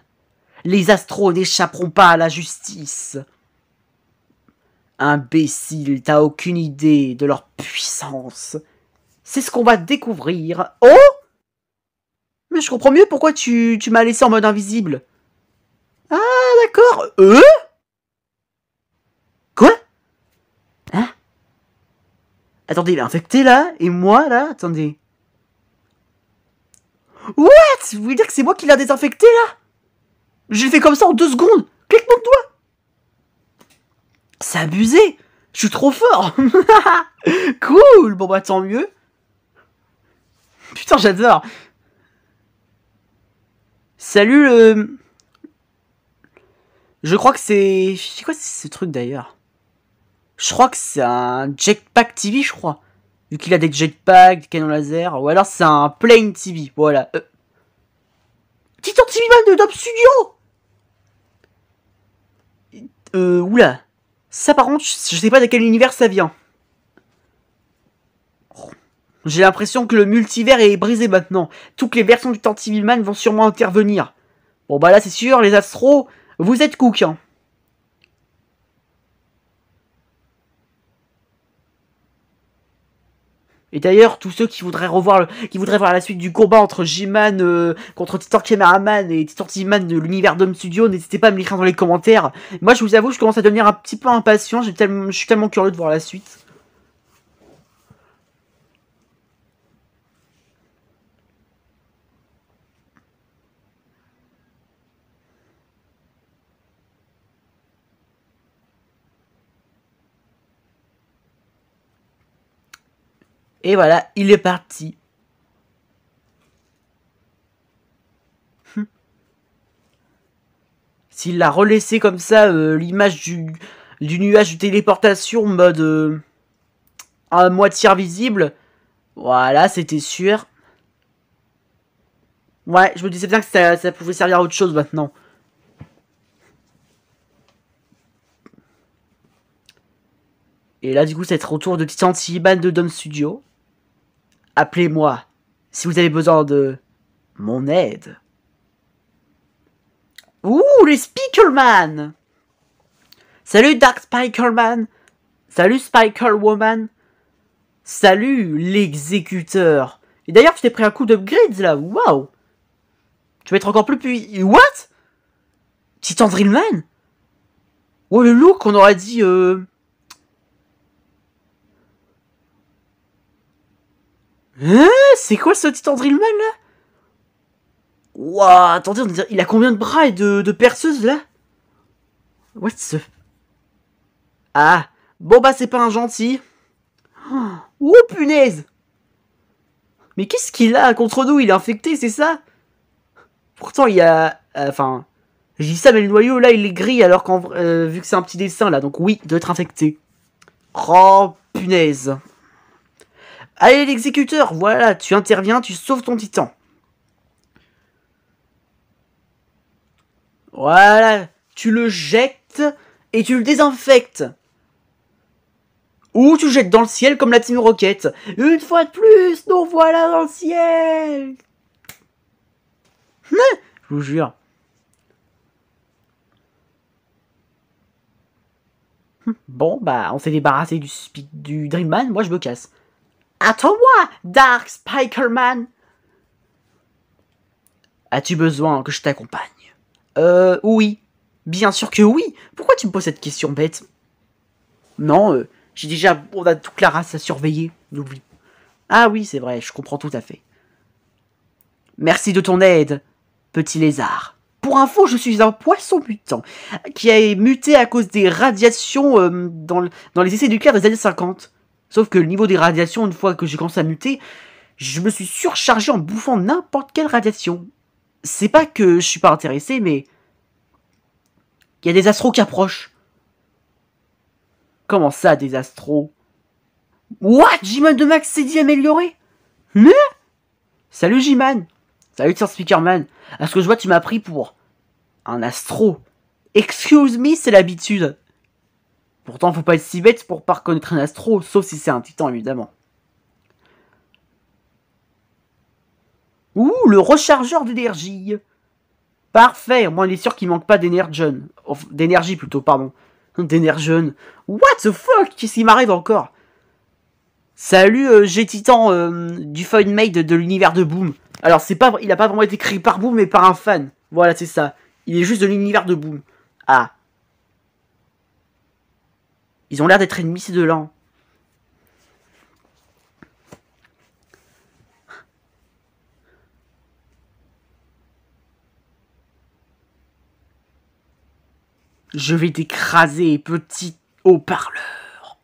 Les astros n'échapperont pas à la justice. Imbécile, t'as aucune idée de leur puissance. C'est ce qu'on va découvrir. Oh! Mais je comprends mieux pourquoi tu m'as laissé en mode invisible. Ah, d'accord. Quoi? Hein? Attendez, il est infecté là? Et moi là? Attendez. What? Vous voulez dire que c'est moi qui l'ai désinfecté là? J'ai fait comme ça en 2 secondes. Clique mon doigt. C'est abusé. Je suis trop fort. Cool. Bon bah tant mieux. Putain, j'adore. Salut le... Je crois que c'est... C'est quoi ce truc d'ailleurs? Je crois que c'est un jetpack TV, je crois. Vu qu'il a des jetpacks, des canons laser. Ou alors c'est un plane TV. Voilà. Titan TV Man de Dom Studio. Oula. Ça par contre, je sais pas de quel univers ça vient. J'ai l'impression que le multivers est brisé maintenant. Toutes les versions du Titan TV Man vont sûrement intervenir. Bon bah là c'est sûr, les astros, vous êtes cook, hein. Et d'ailleurs, tous ceux qui voudraient voir la suite du combat entre G-Man contre Titan Cameraman et Titan TV-Man de l'univers Dom Studio, n'hésitez pas à me l'écrire dans les commentaires. Moi, je vous avoue, je commence à devenir un petit peu impatient. Je suis tellement curieux de voir la suite. Et voilà, il est parti. S'il l'a relaissé comme ça, l'image du nuage de téléportation, mode à moitié invisible, voilà, c'était sûr. Ouais, je me disais bien que ça pouvait servir à autre chose maintenant. Et là, du coup, c'est au tour de Titan TV-Man de Dom Studio. Appelez-moi si vous avez besoin de mon aide. Ouh, les Speakerman! Salut Dark Spikerman! Salut Spiker Woman! Salut l'exécuteur! Et d'ailleurs, tu t'es pris un coup d'upgrade là, waouh! Tu vas être encore plus puissant. What? Titan Drillman? Oh, le look, on aurait dit. Hein? C'est quoi ce Titan Drillman là? Waouh, attendez, il a combien de bras et de perceuses là? What the... Ah, bon bah c'est pas un gentil. Oh punaise! Mais qu'est-ce qu'il a contre nous? Il est infecté, c'est ça? Pourtant il y a... Enfin... Je dis ça, mais le noyau là il est gris alors qu'en vu que c'est un petit dessin là, donc oui, il doit être infecté. Oh punaise! Allez l'exécuteur, voilà, tu interviens, tu sauves ton titan. Voilà, tu le jettes et tu le désinfectes. Ou tu le jettes dans le ciel comme la Team Rocket. Une fois de plus, nous voilà dans le ciel. Je vous jure. Bon, bah, on s'est débarrassé du Dreamman, moi je me casse. Attends-moi, Dark Spikerman. As-tu besoin que je t'accompagne? Oui. Bien sûr que oui. Pourquoi tu me poses cette question bête? Non, j'ai déjà... On a toute la race à surveiller. N'oublie. Ah oui, c'est vrai, je comprends tout à fait. Merci de ton aide, petit lézard. Pour info, je suis un poisson mutant qui a muté à cause des radiations dans les essais nucléaires des années 50. Sauf que le niveau des radiations, une fois que j'ai commencé à muter, Je me suis surchargé en bouffant n'importe quelle radiation. C'est pas que je suis pas intéressé, mais... Il y a des astros qui approchent. Comment ça, des astros? What? J-Man de Max s'est dit amélioré? Mais? Salut J-Man. Salut Sir Speakerman. À ce que je vois, tu m'as pris pour... un astro. Excuse me, c'est l'habitude. Pourtant, faut pas être si bête pour pas reconnaître un astro, sauf si c'est un titan, évidemment. Ouh, le rechargeur d'énergie. Parfait, moi on est sûr qu'il manque pas d'énergie plutôt, pardon. D'énergie. What the fuck? Qu'est-ce qui m'arrive encore? Salut G-Titan du fanmade de l'univers de Boom. Alors c'est pas, il a pas vraiment été créé par Boom, mais par un fan. Voilà, c'est ça. Il est juste de l'univers de Boom. Ah. Ils ont l'air d'être ennemis ces deux-là. Je vais t'écraser, petit haut-parleur.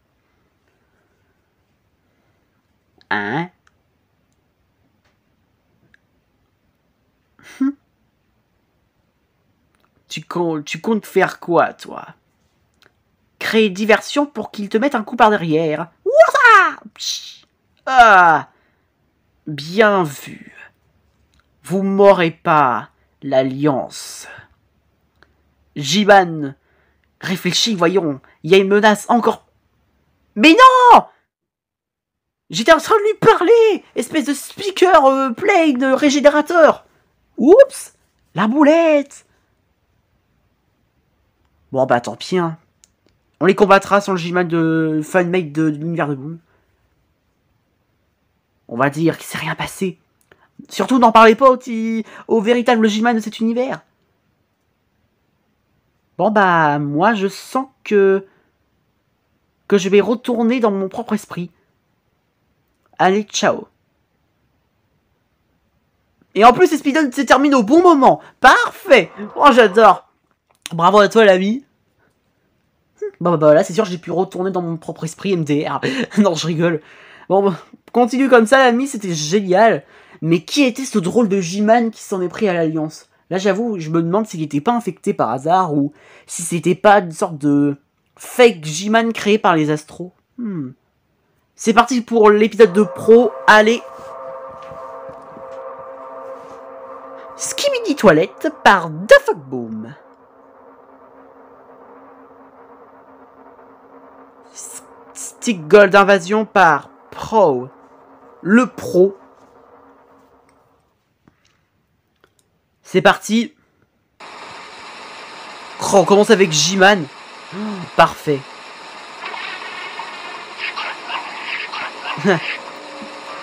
Hein? Tu comptes faire quoi, toi? Créer diversion pour qu'ils te mettent un coup par derrière. Ouah! Ah! Bien vu. Vous m'aurez pas, l'Alliance. J-Man, réfléchis, voyons. Il y a une menace encore... Mais non! J'étais en train de lui parler! Espèce de speaker plane régénérateur! Oups! La boulette! Bon bah tant pis, hein. On les combattra sans le J-Man de fanmade de l'univers de Boom. On va dire qu'il s'est rien passé. Surtout n'en parlez pas au véritable J-Man de cet univers. Bon bah moi je sens que je vais retourner dans mon propre esprit. Allez, ciao. Et en plus, cet épisode se termine au bon moment. Parfait. Oh, j'adore. Bravo à toi, l'ami. Bah voilà, c'est sûr, j'ai pu retourner dans mon propre esprit MDR. Non, je rigole. Bon, continue comme ça, l'ami, c'était génial. Mais qui était ce drôle de J-Man qui s'en est pris à l'Alliance? Là, j'avoue, je me demande s'il était pas infecté par hasard ou si c'était pas une sorte de fake J-Man créé par les astros. C'est parti pour l'épisode de Pro. Allez. Skibidi Toilette par The Fuck Boom. Stick Gold Invasion par Pro. Le Pro. C'est parti. Oh, on commence avec J-Man. Parfait.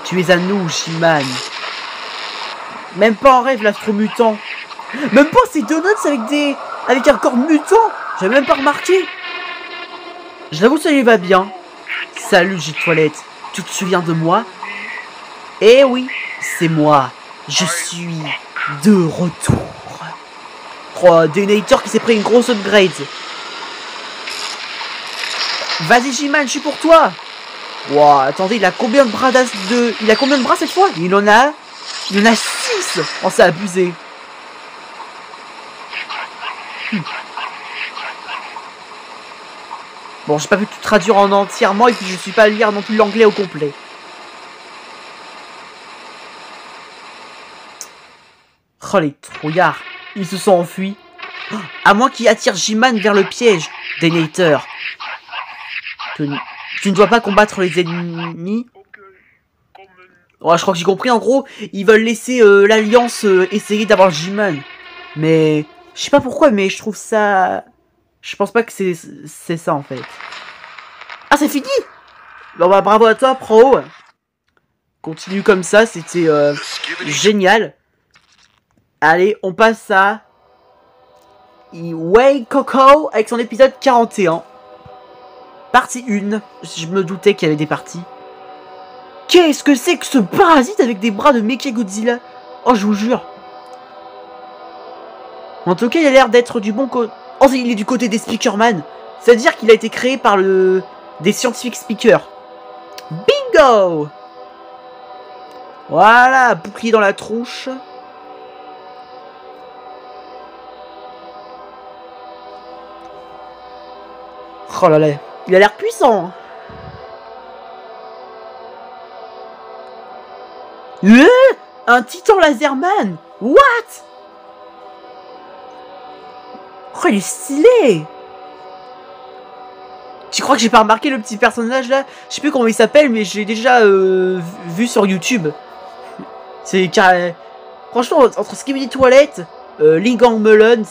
Tu es à nous, J-Man. Même pas en rêve, l'astro-mutant. Même pas ces donuts avec un corps mutant. J'avais même pas remarqué. J'avoue, ça lui va bien. Salut, J-Toilette. Tu te souviens de moi? Eh oui, c'est moi. Je suis de retour. Oh, Dénator qui s'est pris une grosse upgrade. Vas-y, J-Man, je suis pour toi. Wow, attendez, il a combien de bras Il a combien de bras cette fois? Il en a 6. Oh, c'est abusé. Bon, j'ai pas pu tout traduire en entièrement et puis je suis pas à lire non plus l'anglais au complet. Oh, les trouillards. Ils se sont enfuis. À moins qu'ils attirent J-Man vers le piège, Dénator. Tu ne dois pas combattre les ennemis. Ouais, je crois que j'ai compris. En gros, ils veulent laisser l'Alliance essayer d'avoir J-Man. Mais je sais pas pourquoi, mais je trouve ça... Je pense pas que c'est ça en fait. Ah, c'est fini. Bon bah bravo à toi, Pro. Continue comme ça, c'était génial. Allez, on passe à Way Coco avec son épisode 41. Partie 1. Je me doutais qu'il y avait des parties. Qu'est-ce que c'est que ce parasite avec des bras de Mechagodzilla? Oh, je vous jure. En tout cas, il a l'air d'être du bon côté. Oh, il est du côté des Speakerman. C'est-à-dire qu'il a été créé par des scientifiques speakers. Bingo! Voilà, bouclier dans la tronche. Oh là là, il a l'air puissant. Un titan laserman. What? Oh, il est stylé. Tu crois que j'ai pas remarqué le petit personnage là? Je sais plus comment il s'appelle, mais je l'ai déjà vu sur YouTube. C'est carré. Franchement, entre Skibidi Toilette, Lingang Mullen,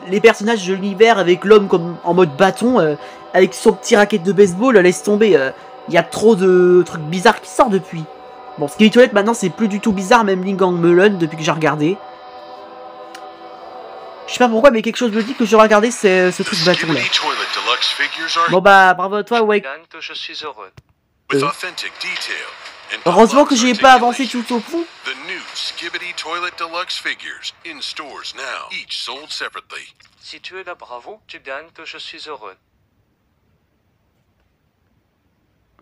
les personnages de l'univers avec l'homme comme en mode bâton, avec son petit racket de baseball, laisse tomber. Il y a trop de trucs bizarres qui sortent depuis. Bon, Skibidi Toilette maintenant c'est plus du tout bizarre, même Lingang Mullen depuis que j'ai regardé. Je sais pas pourquoi, mais quelque chose me dit que je regardais ce truc bâton là. Bon bah, bravo à toi, Wake. Je suis heureux. Heureusement que j'ai pas avancé tout au fond. The new Skibidi Toilet Deluxe figures in stores now, each sold separately. Si tu es là, bravo, tu gagnes que je suis heureux.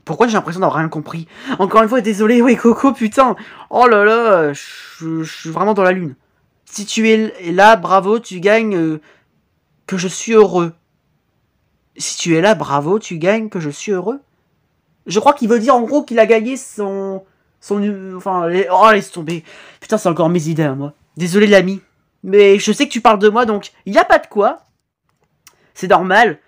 Pourquoi j'ai l'impression d'avoir rien compris? Encore une fois, désolé, ouais, Coco, putain. Oh là là, je suis vraiment dans la lune. Si tu es là, bravo, tu gagnes que je suis heureux. Si tu es là, bravo, tu gagnes que je suis heureux. Je crois qu'il veut dire en gros qu'il a gagné son enfin, oh, laisse tomber. Putain, c'est encore mes idées à moi. Désolé l'ami. Mais je sais que tu parles de moi, donc il n'y a pas de quoi. C'est normal.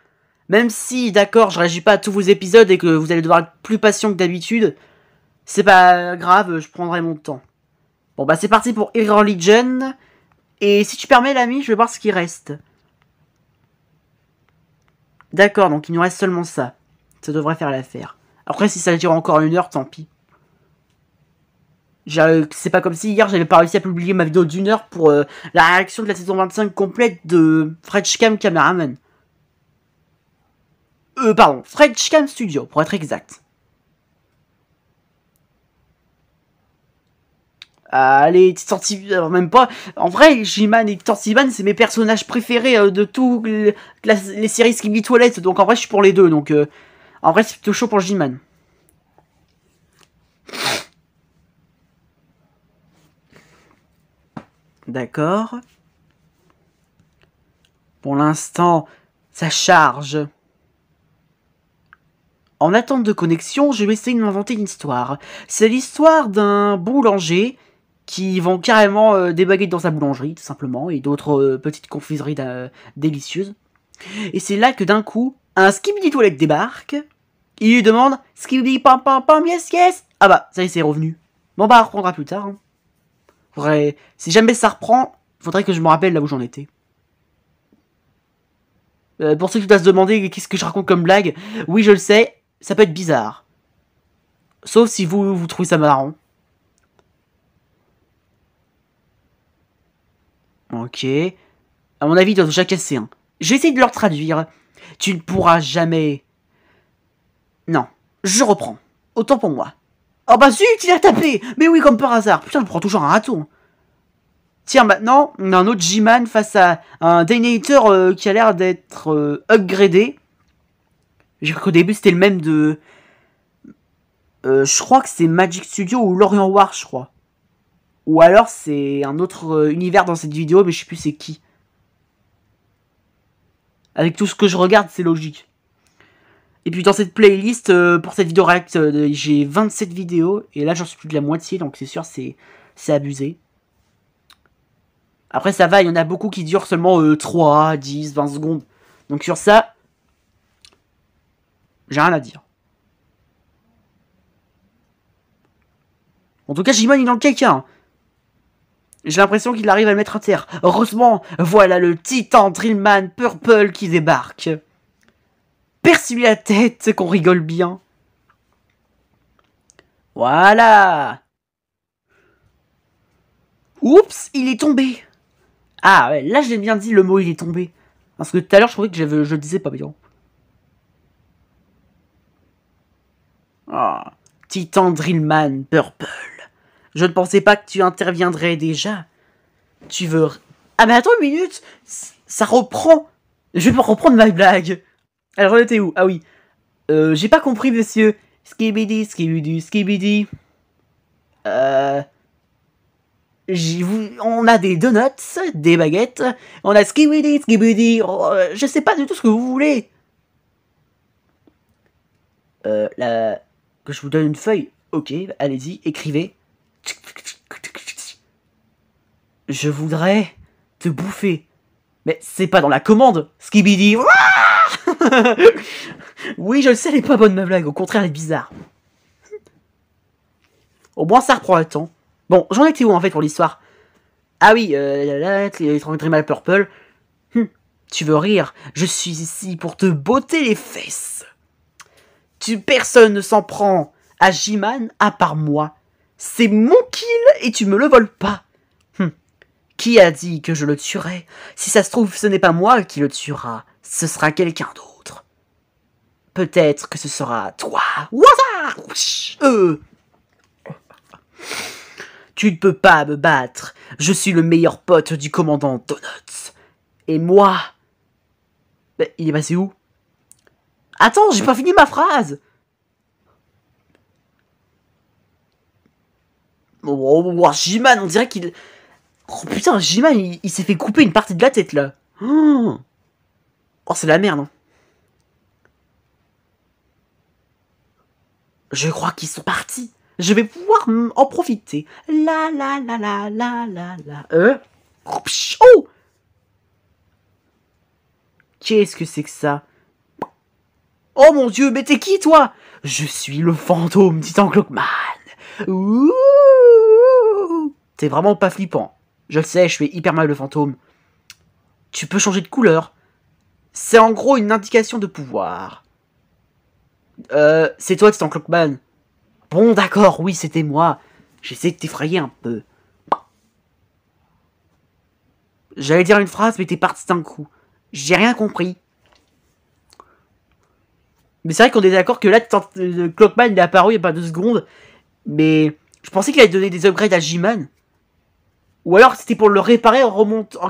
Même si, d'accord, je réagis pas à tous vos épisodes et que vous allez devoir être plus patient que d'habitude, c'est pas grave, je prendrai mon temps. Bon bah c'est parti pour Hero Legion. Et si tu permets l'ami, je vais voir ce qui reste. D'accord, donc il nous reste seulement ça. Ça devrait faire l'affaire. Après, si ça dure encore 1 heure, tant pis. C'est pas comme si hier j'avais pas réussi à publier ma vidéo d'1 heure pour la réaction de la saison 25 complète de Frenchcam Cameraman. Pardon, Frenchcam Studio, pour être exact. Allez, Titantiban, même pas. En vrai, J-Man et Titantiban, c'est mes personnages préférés de tous les séries Skibidi Toilet. Donc en vrai, je suis pour les deux. Donc en vrai, c'est plutôt chaud pour J-Man. D'accord. Pour l'instant, ça charge. En attente de connexion, je vais essayer de m'inventer une histoire. C'est l'histoire d'un boulanger qui vend carrément des baguettes dans sa boulangerie, tout simplement, et d'autres petites confiseries délicieuses. Et c'est là que d'un coup, un Skibidi Toilette débarque. Il lui demande « Skibidi pam pam pam, yes yes !» Ah bah, ça y est, c'est revenu. Bon bah, on reprendra plus tard. Hein. Faudrait... Si jamais ça reprend, faudrait que je me rappelle là où j'en étais. Pour ceux qui doivent se demander qu'est-ce que je raconte comme blague, oui, je le sais, ça peut être bizarre. Sauf si vous trouvez ça marrant. Ok. À mon avis, ils doivent déjà casser. Hein. Je vais essayer de leur traduire. Tu ne pourras jamais... Non, je reprends. Autant pour moi. Oh bah zut, il a tapé. Mais oui, comme par hasard. Putain, je prends toujours un râteau. Tiens, maintenant, on a un autre G-Man face à un Daynator qui a l'air d'être upgradé. J'ai cru qu'au début, c'était le même de... je crois que c'est Magic Studio ou Lorient War, je crois. Ou alors, c'est un autre univers dans cette vidéo, mais je sais plus c'est qui. Avec tout ce que je regarde, c'est logique. Et puis dans cette playlist, pour cette vidéo react, j'ai 27 vidéos. Et là, j'en suis plus de la moitié, donc c'est sûr, c'est abusé. Après, ça va, il y en a beaucoup qui durent seulement 3, 10, 20 secondes. Donc sur ça, j'ai rien à dire. En tout cas, J-Man, il est dans le caca. J'ai l'impression qu'il arrive à le mettre à terre. Heureusement, voilà le titan Drillman Purple qui débarque. Perce-lui la tête, qu'on rigole bien. Voilà. Oups, il est tombé. Ah ouais, là j'ai bien dit le mot il est tombé. Parce que tout à l'heure je trouvais que je le disais pas bien. Ah, Titan Drillman Purple. Je ne pensais pas que tu interviendrais déjà. Tu veux... Ah mais attends une minute. Ça reprend. Je vais pas reprendre ma blague. Alors on était où? Ah oui. J'ai pas compris monsieur. Skibidi, skibidi, skibidi. On a des donuts, des baguettes, on a skibidi, je sais pas du tout ce que vous voulez. Que je vous donne une feuille. Ok, allez-y, écrivez. Je voudrais te bouffer. Mais c'est pas dans la commande, skibidi. Oui, je le sais, elle est pas bonne ma blague, au contraire, elle est bizarre. Au moins, ça reprend le temps. Bon, j'en étais où en fait pour l'histoire? Ah oui, les Dream Purple. Tu veux rire? Je suis ici pour te botter les fesses. Personne ne s'en prend à J-Man à part moi. C'est mon kill et tu me le voles pas. Qui a dit que je le tuerais? Si ça se trouve, ce n'est pas moi qui le tuera. Ce sera quelqu'un d'autre. Peut-être que ce sera toi. Tu ne peux pas me battre. Je suis le meilleur pote du commandant Donuts. Et moi... Mais il est passé où? Attends, j'ai pas fini ma phrase. Oh, J-Man, on dirait qu'il... Oh putain, J-Man, il s'est fait couper une partie de la tête, là. Oh, c'est la merde, hein. Je crois qu'ils sont partis. Je vais pouvoir en profiter. La. Oh! Qu'est-ce que c'est que ça? Oh mon dieu, mais t'es qui, toi? Je suis le fantôme Titan Clockman. Ouh! T'es vraiment pas flippant. Je le sais, je fais hyper mal le fantôme. Tu peux changer de couleur. C'est en gros une indication de pouvoir. C'est toi Titan Clockman. Bon, d'accord, oui, c'était moi. J'essaie de t'effrayer un peu. J'allais dire une phrase, mais t'es parti d'un coup. J'ai rien compris. Mais c'est vrai qu'on est d'accord que là, Clockman, il est apparu il y a pas 2 secondes. Mais je pensais qu'il allait donner des upgrades à J-Man. Ou alors c'était pour le réparer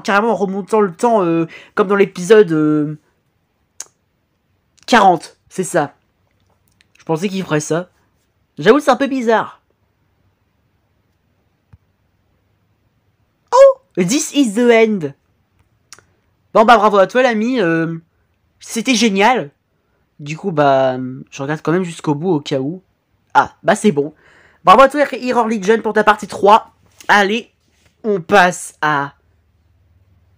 carrément en remontant le temps, comme dans l'épisode 40. C'est ça. Je pensais qu'il ferait ça. J'avoue, c'est un peu bizarre. Oh! This is the end. Bon, bah, bravo à toi, l'ami. C'était génial. Du coup, bah, je regarde quand même jusqu'au bout, au cas où. Ah, bah, c'est bon. Bravo à toi, Hero Legion, pour ta partie 3. Allez, on passe à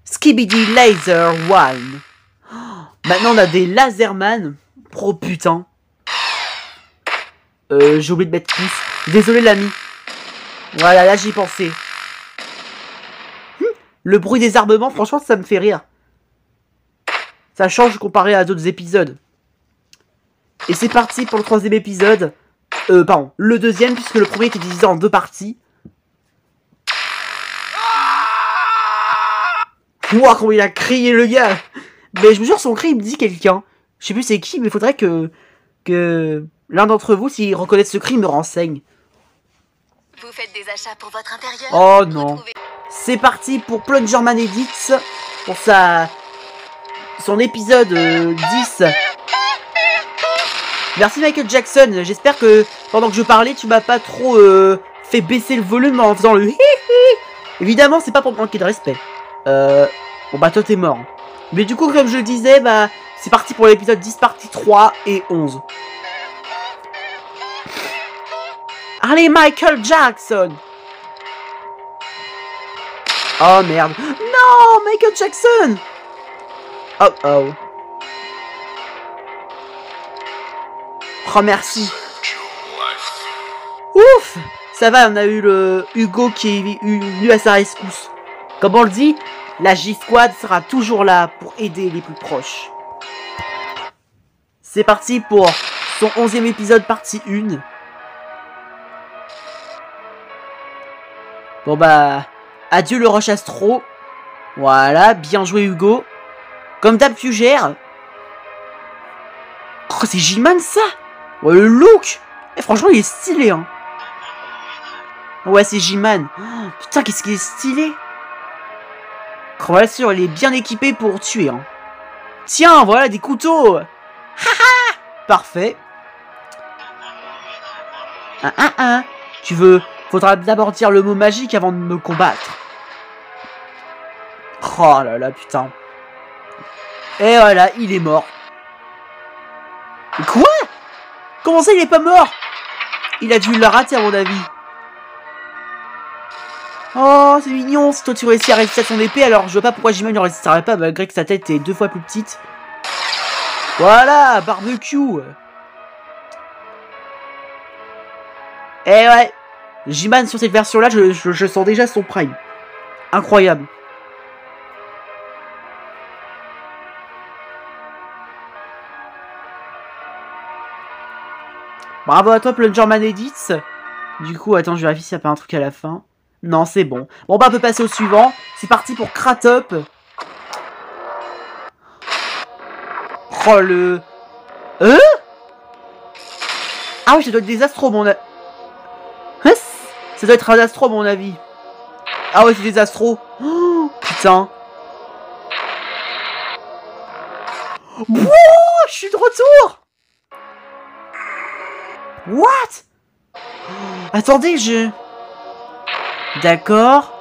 Skibidi Laser 1. Oh, maintenant, on a des Laserman. Oh, putain. J'ai oublié de mettre plus. Désolé l'ami. Voilà, là j'y pensais. Le bruit des armements, franchement, ça me fait rire. Ça change comparé à d'autres épisodes. Et c'est parti pour le 3e épisode. Pardon, le 2e, puisque le premier était divisé en 2 parties. Ouah, comment il a crié le gars. Mais je me jure, son cri, il me dit quelqu'un. Je sais plus c'est qui, mais il faudrait que l'un d'entre vous, s'il reconnaît ce cri, me renseigne. Vous faites des achats pour votre intérieur? Oh non. C'est parti pour Plungerman Edits, pour son épisode 10. Merci Michael Jackson, j'espère que pendant que je parlais, tu m'as pas trop fait baisser le volume en faisant le hi-hi. Évidemment, c'est pas pour manquer de respect. Bon bah toi t'es mort. Mais du coup, comme je le disais, bah c'est parti pour l'épisode 10, partie 3 et 11. Allez, Michael Jackson! Oh merde. Non, Michael Jackson! Oh oh. Oh merci. Ouf! Ça va, on a eu le Hugo qui est venu à sa rescousse. Comme on le dit, la J-Squad sera toujours là pour aider les plus proches. C'est parti pour son 11e épisode, partie 1. Bon bah, adieu le Roche Astro. Voilà, bien joué Hugo. Comme d'hab tu gères. Oh c'est J-Man ça. Ouais le look. Et franchement il est stylé hein. Ouais c'est J-Man. Oh, putain qu'est-ce qu'il est stylé. Oh bien sûr il est bien équipé pour tuer hein. Tiens voilà des couteaux. Haha. Parfait. Tu veux Faudra d'abord dire le mot magique avant de me combattre. Oh là là, putain. Et voilà, il est mort. Quoi? Comment ça, il est pas mort? Il a dû la rater, à mon avis. Oh, c'est mignon. Si toi, tu réussis à résister à son épée, alors je vois pas pourquoi Jima ne résisterait pas, malgré que sa tête est 2 fois plus petite. Voilà, barbecue. Eh ouais. Jiman sur cette version-là, je sens déjà son prime. Incroyable. Bravo à toi, Plungerman Edits. Du coup, attends, je vérifie s'il n'y a pas un truc à la fin. Non, c'est bon. Bon, bah, on peut passer au suivant. C'est parti pour Kratop. Oh, le... Ah oui, ça doit être des astros, mon avis. Ça doit être un astro, à mon avis. Ah ouais, c'est des astros. Oh, putain. Wow, je suis de retour. What? Attendez, je... D'accord.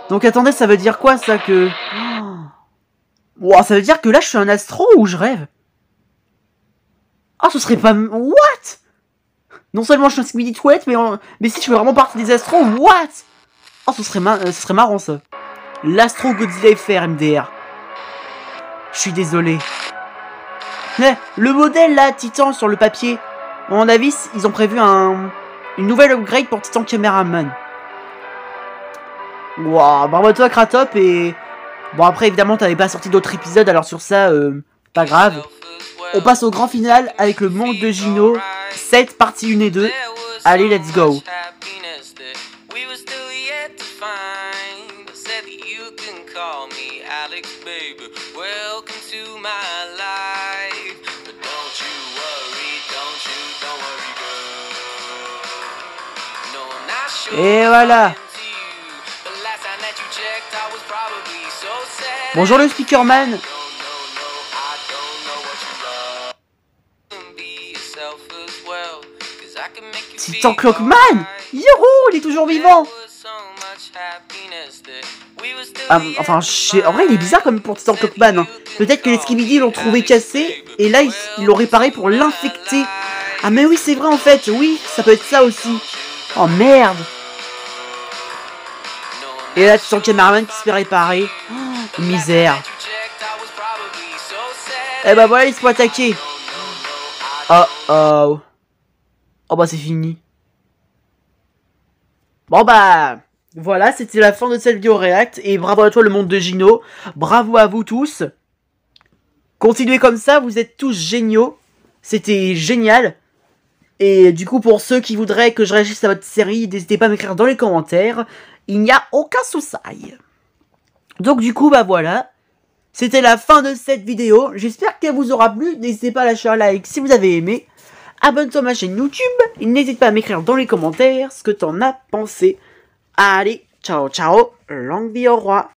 Donc attendez, ça veut dire quoi, ça, que... Wow, ça veut dire que là, je suis un astro ou je rêve? Ah, ce serait pas... What? Non seulement je suis un Skibidi Toilette, mais si je fais vraiment partie des astros, what? Oh, ce serait marrant, ça. L'Astro Godzilla FR, MDR. Je suis désolé. Mais, le modèle, là, Titan, sur le papier... À mon avis, ils ont prévu une nouvelle upgrade pour Titan Cameraman. Waouh, bravo à toi, Kratop, et... Bon, après, évidemment, t'avais pas sorti d'autres épisodes, alors sur ça, pas grave. On passe au grand final avec le monde de Gino, 7 parties 1 et 2. Allez, let's go. Et voilà. Bonjour le Speakerman. Titan Clockman. Youhou, il est toujours vivant. Enfin, en vrai, il est bizarre comme pour Titan Clockman. Hein. Peut-être que les Skibidi l'ont trouvé cassé et là, ils l'ont réparé pour l'infecter. Ah mais oui, c'est vrai en fait. Oui, ça peut être ça aussi. Oh merde. Et là, Titan Cameraman qui se fait réparer. Oh, misère. Et bah voilà, ils se font attaquer. Oh oh. Oh bah c'est fini. Bon bah... Voilà, c'était la fin de cette vidéo React. Et bravo à toi le monde de Gino. Bravo à vous tous. Continuez comme ça, vous êtes tous géniaux. C'était génial. Et du coup, pour ceux qui voudraient que je réagisse à votre série, n'hésitez pas à m'écrire dans les commentaires. Il n'y a aucun souci. Donc du coup, bah voilà. C'était la fin de cette vidéo. J'espère qu'elle vous aura plu. N'hésitez pas à lâcher un like si vous avez aimé. Abonne-toi à ma chaîne YouTube. Et n'hésite pas à m'écrire dans les commentaires ce que t'en as pensé. Allez, ciao ciao. Longue vie au roi.